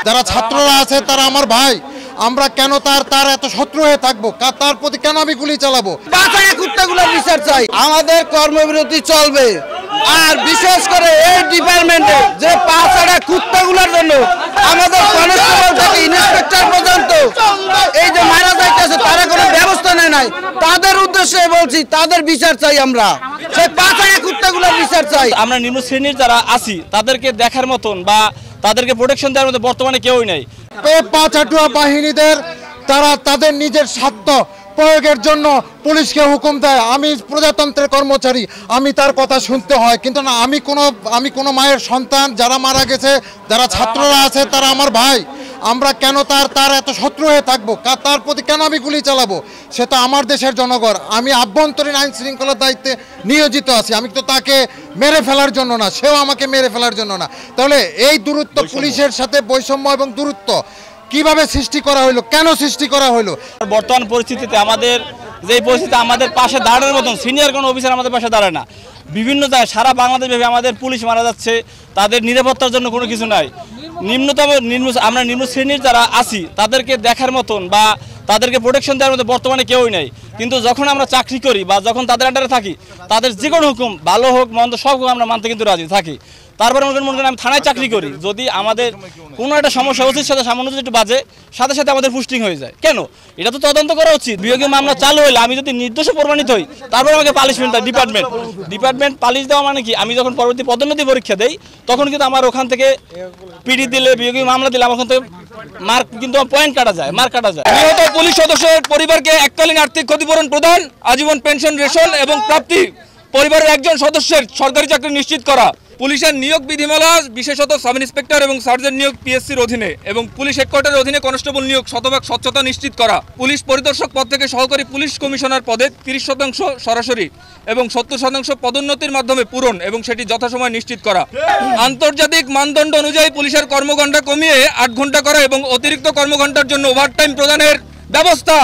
যারা ছাত্ররা আছে তারা আমার ভাই, আমরা কেন তার এত শত্রু হয়ে থাকবো? তার প্রতি কেন আমি গুলি চালাবো? বাঁচায় কুত্তাগুলোর বিচার চাই। আমাদের কর্মবিরতি চলবে, আর বিশেষ করে এই ডিপার্টমেন্টে যে পাঁচটা কুত্তাগুলোর জন্য আমাদের কনস্টেবল থেকে ইন্সপেক্টর পর্যন্ত এই যে মারা যাইতেছে, তারা কোনো ব্যবস্থা নেয় নাই। তাদের উদ্দেশ্যে বলছি, তাদের বিচার চাই। আমরা সেই পাঁচটা কুত্তাগুলোর বিচার চাই। আমরা নিম্ন শ্রেণীর যারা আছি তাদেরকে দেখার মতন বা তাদেরকে প্রোটেকশন দেওয়ার মতো বর্তমানে কেউই নাই। পাচাটুয়া বাহিনীদের তারা তাদের নিজের স্বার্থ প্রয়োগের জন্য পুলিশকে হুকুম দেয়। আমি প্রজাতন্ত্রের কর্মচারী, আমি তার কথা শুনতে হয়, কিন্তু না, আমি কোনো মায়ের সন্তান। যারা মারা গেছে, যারা ছাত্ররা আছে তারা আমার ভাই, আমরা কেন তার এত শত্রু হয়ে থাকবো? তার প্রতি কেন আমি গুলি চালাবো? সে তো আমার দেশের জনগণ। আমি আভ্যন্তরীণ আইন শৃঙ্খলার দায়িত্বে নিয়োজিত আছি। আমি তো তাকে মেরে ফেলার জন্য না, সেও আমাকে মেরে ফেলার জন্য না। তাহলে এই দূরত্ব, পুলিশের সাথে বৈষম্য এবং দূরত্ব কিভাবে সৃষ্টি করা হলো? কেন সৃষ্টি করা হলো? বর্তমান পরিস্থিতিতে আমাদের আমাদের পাশে দাঁড়ানোর মতন সিনিয়র কোনো অফিসার আমাদের পাশে দাঁড়ায় না। বিভিন্ন জায়গায় সারা বাংলাদেশ ভেবে আমাদের পুলিশ মারা যাচ্ছে, তাদের নিরাপত্তার জন্য কোনো কিছু নাই। আমরা নিম্ন শ্রেণীর যারা আছি তাদেরকে দেখার মতন বা তাদেরকে প্রোটেকশন দেওয়ার মতো বর্তমানে কেউই নেই। কিন্তু যখন আমরা চাকরি করি বা যখন তাদের আন্ডারে থাকি, তাদের যে কোনো হুকুম, ভালো হোক মন্দ, সব হুকুম আমরা মানতে কিন্তু রাজি থাকি। তারপরে মনে করেন আমি থানায় চাকরি করি, যদি আমাদের কোনো একটা সমস্যা ওসির সাথে সামান্য যদি একটু বাজে, সাথে সাথে আমাদের পোস্টিং হয়ে যায়। কেন? এটা তো তদন্ত করা উচিত। বিয়োগী মামলা চালু হলে আমি যদি নির্দোষে প্রমাণিত হই, তারপরে আমাকে পালিশমেন্ট দেয় ডিপার্টমেন্ট পালিশ দেওয়া মানে কি? আমি যখন পরবর্তী পদোন্নতি পরীক্ষা দেই, তখন কিন্তু আমার ওখান থেকে পিডি দিলে, বিয়োগী মামলা দিলে আমার ওখান থেকে মার্ক কিন্তু পয়েন্ট কাটা যায়, মার্ক কাটা যায়। নিহত পুলিশ সদস্যের পরিবারকে এককালীন আর্থিক ক্ষতিপূরণ প্রদান, আজীবন পেনশন, রেশন এবং প্রাপ্তি, পরিবারের একজন সদস্যের সরকারি চাকরি নিশ্চিত করা, পুলিশের নিয়োগ বিধিমালা বিশেষত সাব ইন্সপেক্টর এবং সার্জেন্ট নিয়োগ পিএসসির অধীনে এবং পুলিশ হেডকোয়ার্টারের অধীনে কনস্টেবল নিয়োগ শতভাগ স্বচ্ছতা নিশ্চিত করা, পুলিশ পরিদর্শক পদ থেকে সহকারী পুলিশ কমিশনার পদে 30% সরাসরি এবং 70% পদোন্নতির মাধ্যমে পূরণ এবং সেটি যথাসময়ে নিশ্চিত করা, আন্তর্জাতিক মানদণ্ড অনুযায়ী পুলিশের কর্মঘণ্টা কমিয়ে 8 ঘন্টা করা এবং অতিরিক্ত কর্মঘণ্টার জন্য ওভারটাইম প্রদানের ব্যবস্থা।